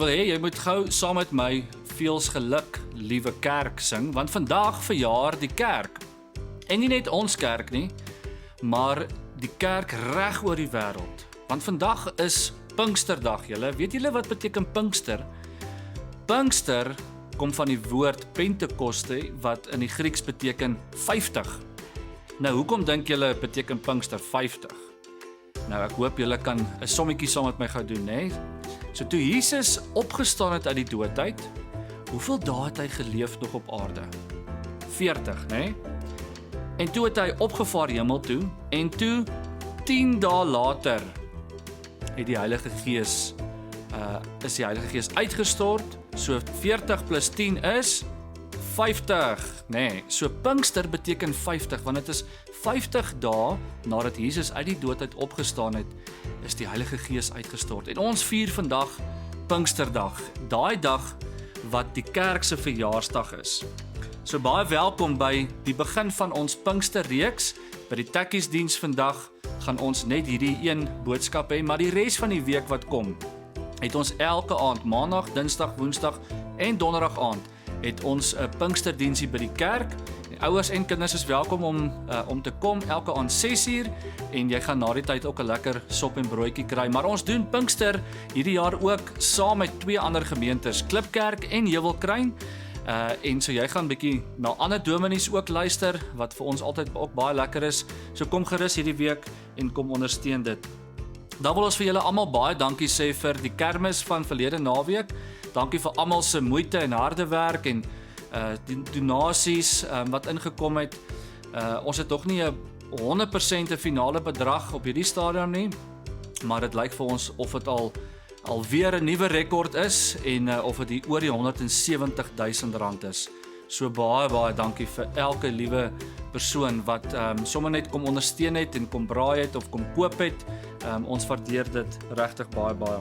wil hê jy moet gou saam met my Veels geluk, liewe kerk sing, want vandag verjaar die kerk. En nie net ons kerk nie, maar die kerk reg oor die wêreld. Want vandag is Pinksterdag, julle. Weet julle wat beteken Pinkster? Pinkster kom van die woord Pentekoste, wat in die Grieks beteken 50. Nou, hoekom dink julle beteken Pinkster 50? Nou, ek hoop julle kan 'n sommetjie saam met my gaan doen, né? So toe Jesus opgestaan het uit die doodheid, hoeveel dae het hy geleef nog op aarde? 40, né? En toe het hy opgevaar hemel toe, en toe 10 dae later het die Heilige Gees is die Heilige Gees uitgestort. So 40 plus 10 is 50, nee. So Pinkster beteken 50, want dit is 50 dae nadat Jesus uit die doodheid opgestaan het, is die Heilige Gees uitgestort. En ons vier vandag Pinksterdag, daai dag wat die kerk se verjaarsdag is. So baie welkom by die begin van ons Pinksterreeks. By die tekkiesdiens vandag gaan ons net hierdie een boodskap hê, maar die res van die week wat kom, het ons elke aand, maandag, dinsdag, woensdag en donderdag aand, het ons 'n Pinksterdiensie by die kerk. Die ouers en kinders is welkom om te kom elke aand 6uur, en jy gaan na die tyd ook 'n lekker sop en broodjie kry. Maar ons doen Pinkster hierdie jaar ook saam met twee ander gemeentes, Klipkerk en Heuwelkruin. En so jy gaan bietjie na ander dominees ook luister, wat vir ons altyd ook baie lekker is. So kom gerus hierdie week en kom ondersteun dit. Dan wil ons vir julle almal baie dankie sê vir die kermis van verlede naweek. Dankie vir almal se moeite en harde werk en die donasies wat ingekom het. Ons het nog nie 'n 100% 'n finale bedrag op hierdie stadium nie, maar dit lyk vir ons of dit alweer 'n nuwe rekord is en of dit oor die 170.000 rand is. So baie dankie vir elke liewe persoon wat sommer net kom ondersteun het en kom braai het of kom koop het. Ons waardeer dit regtig baie.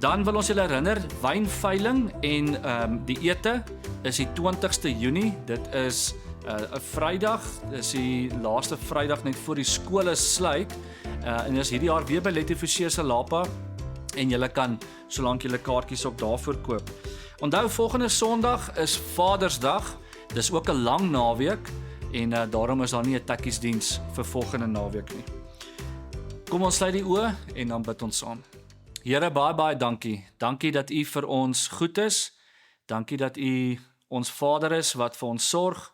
Dan wil ons julle herinner, wynveiling en die ete is die 20ste Junie. Dit is 'n Vrydag, dis die laaste Vrydag net voor die skole sluit. En is hierdie jaar weer by Letty Forsier se Lapa. En julle kan, solank julle kaartjies ook daarvoor koop. Onthou, volgende Sondag is Vadersdag. Dis ook 'n lang naweek en daarom is daar nie 'n tekkiesdiens vir volgende naweek nie. Kom ons sluit die oë en dan bid ons saam. Here, baie dankie. Dankie dat U vir ons goed is. Dankie dat U ons Vader is wat vir ons sorg.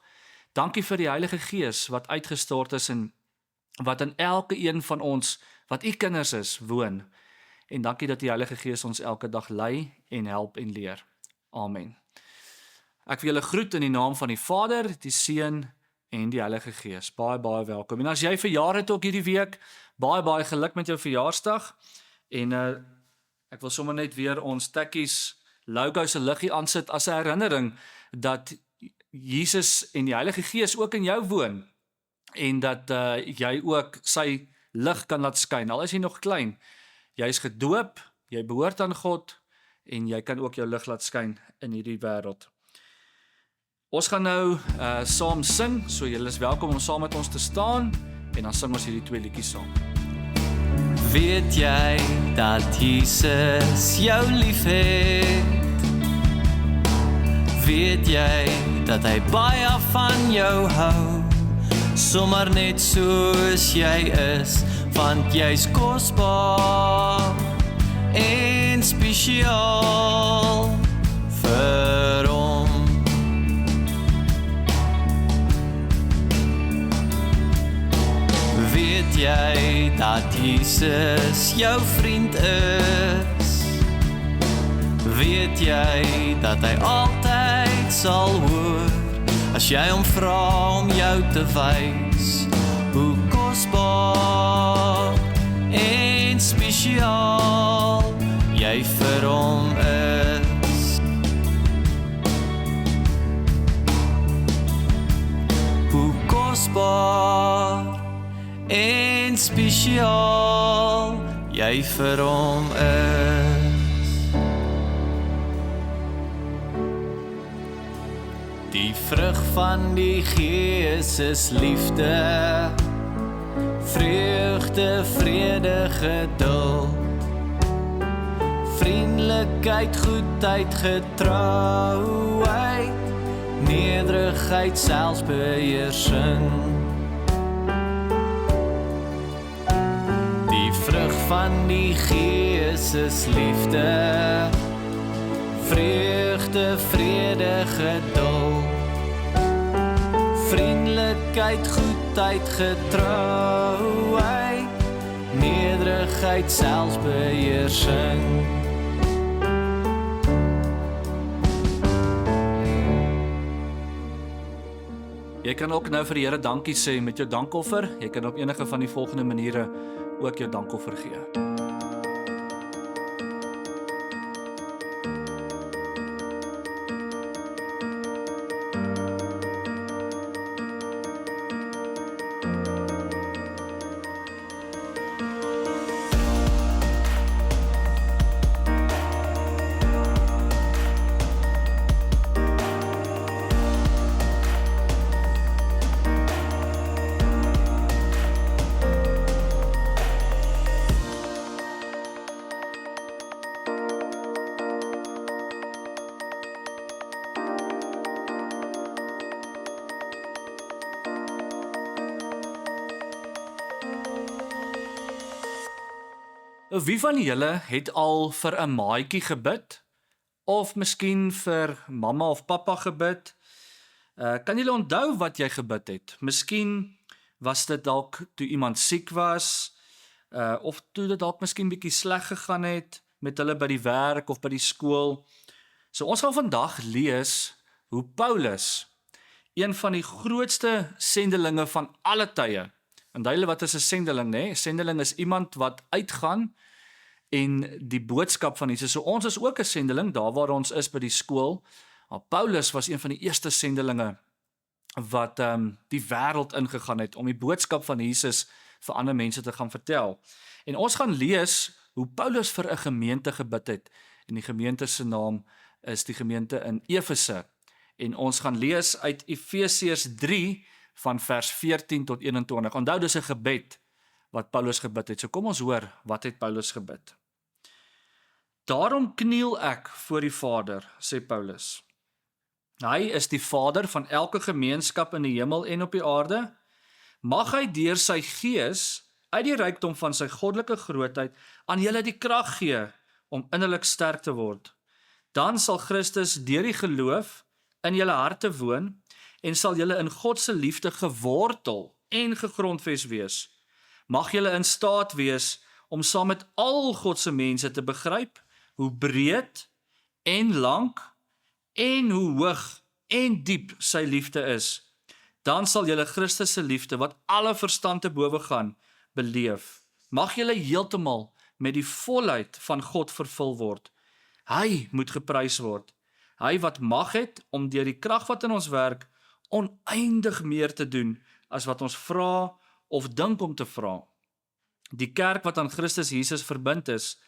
Dankie vir die Heilige Gees wat uitgestort is en wat in elke een van ons, wat U kinders is, woon. En dankie dat die Heilige Gees ons elke dag lei en help en leer. Amen. Ek wil julle groet in die naam van die Vader, die Seun en die Heilige Gees. Baie welkom. En as jy verjaar het ook hierdie week, baie geluk met jou verjaarsdag. En ek wil sommer net weer ons tekkies logo se liggie aansit as 'n herinnering dat Jesus en die Heilige Gees ook in jou woon. En dat jy ook sy lig kan laat skyn. Al is jy nog klein. Jy is gedoop, jy behoort aan God en jy kan ook jou lig laat skyn in hierdie wêreld. Ons gaan nou saam sing, so julle is welkom om saam met ons te staan en dan sing ons hierdie twee liedjies saam. Weet jy dat Jesus jou liefhet? Weet jy dat hy baie van jou hou? Sommer net soos jy is, want jy's kosbaar en spesiaal vir hom. Weet jy dat Jesus jou vriend is? Weet jy dat hy altyd sal hoor as jy hom vra om jou te wys hoe kosbaar en spesiaal jy vir hom is? Hoe kosbaar en spesiaal jy vir hom is. Die vrug van die Gees is liefde, vreugde, vrede, geduld, vriendelik vriendelikheid, goedheid, getrouheid, nederigheid, selfbeheersing. Die vrug van die Gees is liefde, vreugde, vrede, geduld, vriendelikheid, goedheid, getrouheid, nederigheid, selfbeheersing. Jy kan ook nou vir die Here dankie sê met jou dankoffer. Jy kan op enige van die volgende maniere ook jou dankoffer gee. Wie van julle het al vir 'n maatjie gebid? Of miskien vir mamma of pappa gebid? Kan julle onthou wat jy gebid het? Miskien was dit dalk toe iemand siek was, of toe dit dalk miskien bietjie sleg gegaan het met hulle by die werk of by die skool. So ons gaan vandag lees hoe Paulus, een van die grootste sendelinge van alle tye. En duidelik wat is 'n sendeling, né? 'n Sendeling is iemand wat uitgaan en die boodskap van Jesus. So ons is ook 'n sendeling daar waar ons is by die skool. Maar Paulus was een van die eerste sendelinge wat die wêreld ingegaan het om die boodskap van Jesus vir ander mense te gaan vertel. En ons gaan lees hoe Paulus vir 'n gemeente gebid het. En die gemeente se naam is die gemeente in Efese. En ons gaan lees uit Efesiërs 3 van vers 14 tot 21. Onthou, dis 'n gebed wat Paulus gebid het. So kom ons hoor, wat het Paulus gebid? Daarom kniel ek voor die Vader, sê Paulus. Hy is die Vader van elke gemeenskap in die hemel en op die aarde. Mag hy deur sy Gees uit die rykdom van sy goddelike grootheid aan julle die krag gee om innerlik sterk te word. Dan sal Christus deur die geloof in julle harte woon en sal julle in God se liefde gewortel en gegrondves wees. Mag julle in staat wees om saam met al God se mense te begryp hoe breed en lank en hoe hoog en diep sy liefde is. Dan sal julle Christus se liefde wat alle verstand te bowe gaan beleef. Mag julle heeltemal met die volheid van God vervul word. Hy moet geprys word. Hy wat mag het om deur die krag wat in ons werk oneindig meer te doen as wat ons vra of dink om te vra. Die kerk wat aan Christus Jesus verbind is,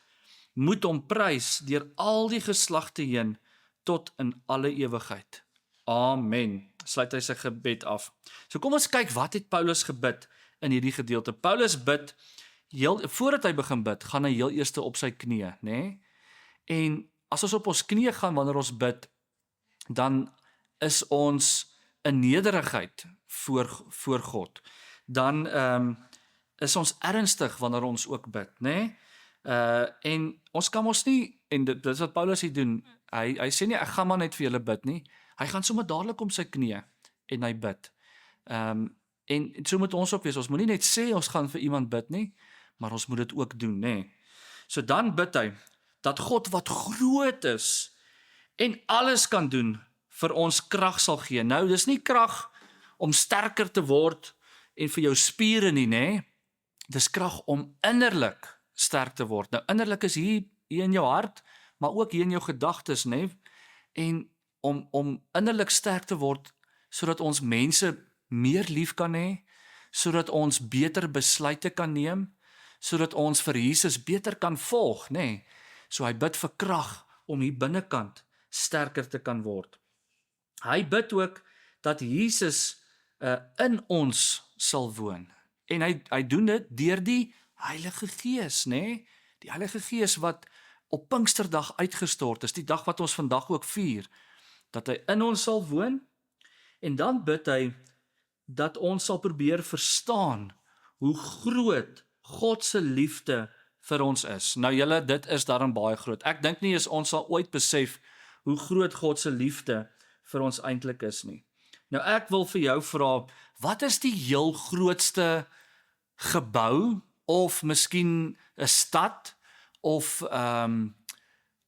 moet hom prys deur al die geslagte heen tot in alle ewigheid. Amen. Sluit hy sy gebed af. So kom ons kyk wat het Paulus gebid in hierdie gedeelte. Paulus bid, voordat hy begin bid, gaan hy heel eers op sy knieë, né? En as ons op ons knieë gaan wanneer ons bid, dan is ons in nederigheid voor God. Dan is ons ernstig wanneer ons ook bid, né? En ons kan ons nie, en dit is wat Paulus hier doen, hy sê nie, ek gaan maar net vir julle bid nie, hy gaan sommer dadelik om sy knieë, en hy bid. En so moet ons ook wees, ons moet nie net sê, ons gaan vir iemand bid nie, maar ons moet dit ook doen, né? So dan bid hy, dat God wat groot is, en alles kan doen, vir ons krag sal gee. Nou, dis nie krag om sterker te word, en vir jou spiere nie, né? Dis krag om innerlik sterk te word. Nou, innerlik is hier in jou hart, maar ook hier in jou gedagtes, né? En om innerlik sterk te word, sodat ons mense meer lief kan hê, sodat ons beter besluite kan neem, sodat ons vir Jesus beter kan volg, né? So hy bid vir krag om hier binnekant sterker te kan word. Hy bid ook dat Jesus in ons sal woon. En hy doen dit deur die Heilige Gees, né? Die Heilige Gees wat op Pinksterdag uitgestort is, die dag wat ons vandag ook vier, dat hy in ons sal woon, en dan bid hy dat ons sal probeer verstaan hoe groot God se liefde vir ons is. Nou julle, dit is daarom baie groot. Ek dink nie ons sal ooit besef hoe groot God se liefde vir ons eintlik is nie. Nou ek wil vir jou vra, wat is die heel grootste gebou, of miskien 'n stad, of 'n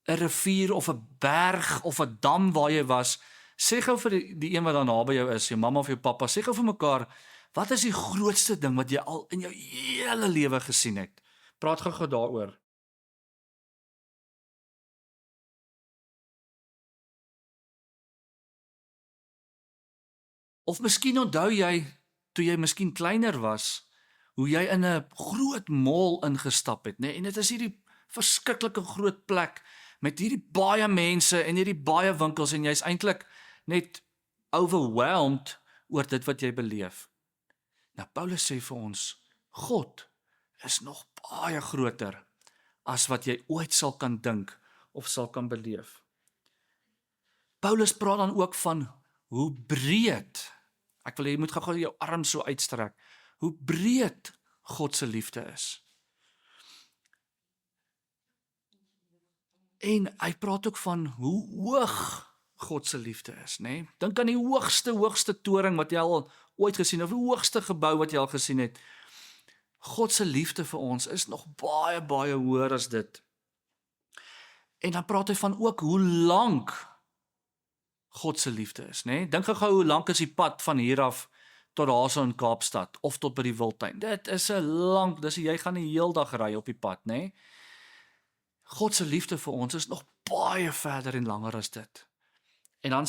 rivier, of 'n berg, of 'n dam waar jy was? Sê gou vir die een wat daar naby jou is, jou mamma of jou pappa, sê gou vir mekaar, wat is die grootste ding wat jy al in jou hele lewe gesien het? Praat gou daaroor. Of miskien onthou jy, toe jy miskien kleiner was, hoe jy in 'n groot mall ingestap het, né? En dit is hierdie verskriklike groot plek met hierdie baie mense en hierdie baie winkels en jy's eintlik net overwhelmed oor dit wat jy beleef. Nou Paulus sê vir ons, God is nog baie groter as wat jy ooit sal kan dink of sal kan beleef. Paulus praat dan ook van hoe breed, ek wil hê jy moet gou jou arm so uitstrek, hoe breed God se liefde is. En hy praat ook van hoe hoog God se liefde is, né? Dink aan die hoogste toring wat jy al ooit gesien het, of die hoogste gebou wat jy al gesien het. God se liefde vir ons is nog baie, baie hoër as dit. En dan praat hy van ook hoe lank God se liefde is, né? Dink gou hoe lank is die pad van hier af tot daarso in Kaapstad, of tot by die Wildtuin. Dit is 'n lank, jy gaan die heel dag ry op die pad, né? God se liefde vir ons is nog baie verder en langer as dit. En dan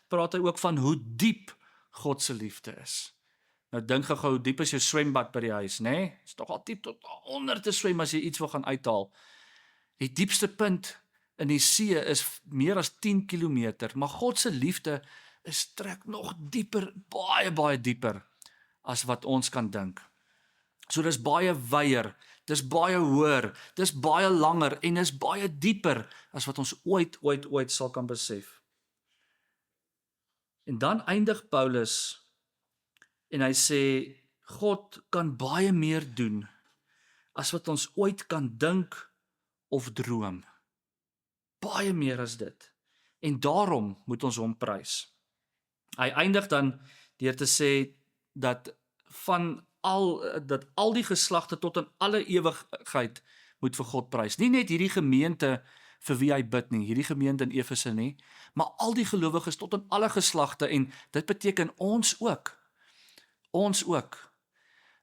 praat hy ook van hoe diep God se liefde is. Nou dink gou hoe diep is jou swembad by die huis, né? Dit is nog al diep tot onder te swem as jy iets wil gaan uithaal. Die diepste punt in die see is meer as 10 kilometer, maar God se liefde strek nog dieper, baie, baie dieper as wat ons kan dink. So dis baie wyer, dis baie hoër, dis baie langer en is baie dieper as wat ons ooit sal kan besef. En dan eindig Paulus en hy sê, God kan baie meer doen as wat ons ooit kan dink of droom. Baie meer as dit. En daarom moet ons hom prys. Hy eindig dan deur te sê dat al die geslagte tot in alle ewigheid moet vir God prys. Nie net hierdie gemeente vir wie hy bid nie, hierdie gemeente in Efese nie, maar al die gelowiges tot in alle geslagte, en dit beteken ons ook. Ons ook.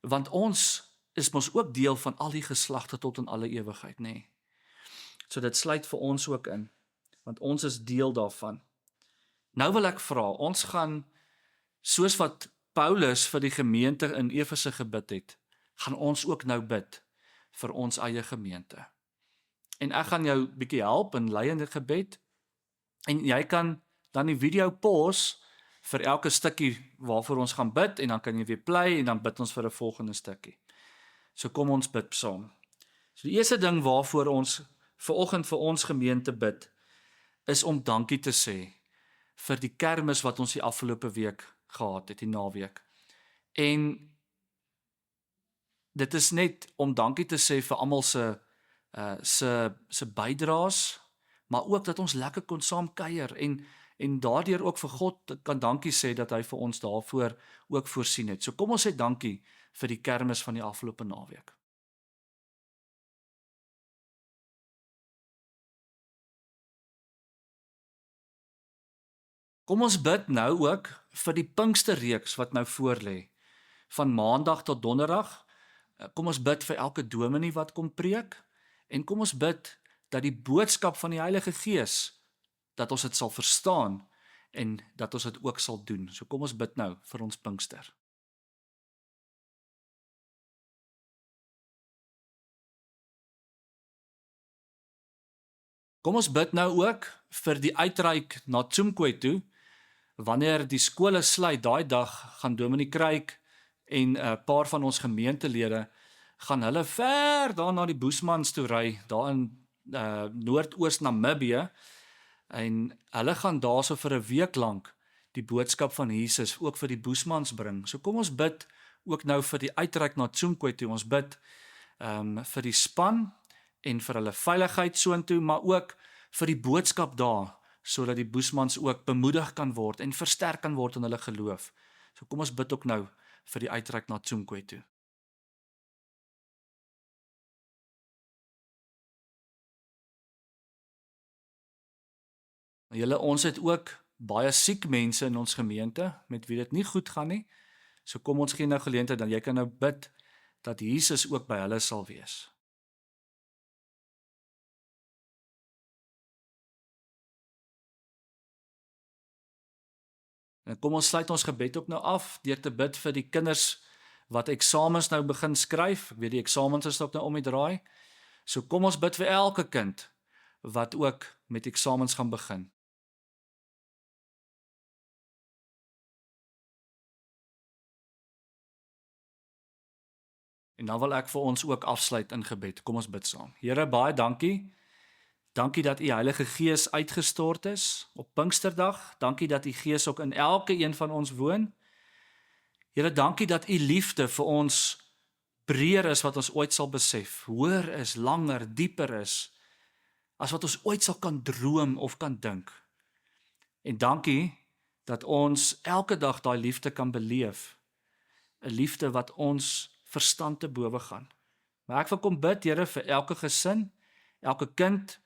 Want ons is mos ook deel van al die geslagte tot in alle ewigheid, nê? So dit sluit vir ons ook in, want ons is deel daarvan. Nou wil ek vra, ons gaan, soos wat Paulus vir die gemeente in Efese gebid het, gaan ons ook nou bid vir ons eie gemeente. En ek gaan jou bietjie help en lei in dit gebed, en jy kan dan die video pause vir elke stukkie waarvoor ons gaan bid, en dan kan jy weer play, en dan bid ons vir 'n volgende stukkie. So kom ons bid saam. So die eerste ding waarvoor ons vanoggend vir ons gemeente bid, is om dankie te sê vir die kermis wat ons die afgelope week gehad het, die naweek. En dit is net om dankie te sê vir almal se bydraes, maar ook dat ons lekker kon saam kuier en daardeur ook vir God kan dankie sê dat hy vir ons daarvoor ook voorsien het. So kom ons sê dankie vir die kermis van die afgelope naweek. Kom ons bid nou ook vir die Pinksterreeks wat nou voorlê, van Maandag tot Donderdag. Kom ons bid vir elke dominee wat kom preek, en kom ons bid dat die boodskap van die Heilige Gees, dat ons dit sal verstaan, en dat ons dit ook sal doen. So kom ons bid nou vir ons Pinkster. Kom ons bid nou ook vir die uitreik na Tsumkwe toe. Wanneer die skole sluit, daai dag gaan Dominee Kruik en 'n paar van ons gemeentelede gaan hulle ver daar na die Boesmans toe ry, daar in Noordoos Namibië, en hulle gaan daarso vir 'n week lank die boodskap van Jesus ook vir die Boesmans bring. So kom ons bid ook nou vir die uitreik na Tsoemkwe toe. Ons bid vir die span en vir hulle veiligheid soontoe, maar ook vir die boodskap daar, sodat die Boesmans ook bemoedig kan word en versterk kan word in hulle geloof. So kom ons bid ook nou vir die uitreik na Tsoemkwe toe. Julle, ons het ook baie siek mense in ons gemeente met wie dit nie goed gaan nie. So kom ons gee nou geleentheid dan jy kan nou bid dat Jesus ook by hulle sal wees. En kom ons sluit ons gebed ook nou af deur te bid vir die kinders wat eksamens nou begin skryf. Ek weet die eksamens is ook nou om die draai. So kom ons bid vir elke kind wat ook met eksamens gaan begin. En dan wil ek vir ons ook afsluit in gebed. Kom ons bid saam. Here, baie dankie. Dankie dat U Heilige Gees uitgestort is op Pinksterdag. Dankie dat U Gees ook in elke een van ons woon. Here, dankie dat U liefde vir ons breër is wat ons ooit sal besef. Hoër is, langer, dieper is as wat ons ooit sal kan droom of kan dink. En dankie dat ons elke dag daai liefde kan beleef. 'n Liefde wat ons verstand te bowe gaan. Maar ek wil kom bid, Here, vir elke gesin, elke kind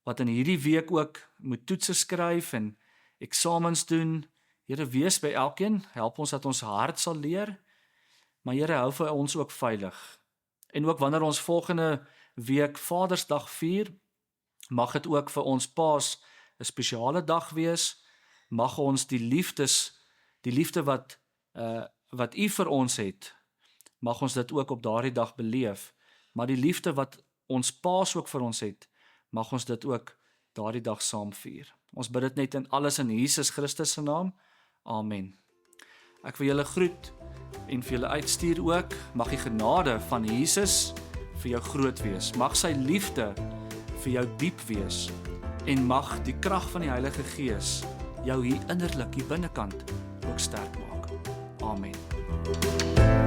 wat in hierdie week ook moet toetse skryf en eksamens doen. Here, wees by elkeen, help ons dat ons hart sal leer, maar Here, hou vir ons ook veilig. En ook wanneer ons volgende week Vadersdag vier, mag dit ook vir ons paas 'n spesiale dag wees. Mag ons die liefde wat U vir ons het, mag ons dit ook op daardie dag beleef. Maar die liefde wat ons paas ook vir ons het, mag ons dit ook daardie dag saam vier. Ons bid dit net in alles in Jesus Christus se naam. Amen. Ek wil julle groet en vir julle uitstuur ook. Mag die genade van Jesus vir jou groot wees. Mag sy liefde vir jou diep wees. En mag die krag van die Heilige Gees jou hier innerlik, hier binnekant ook sterk maak. Amen.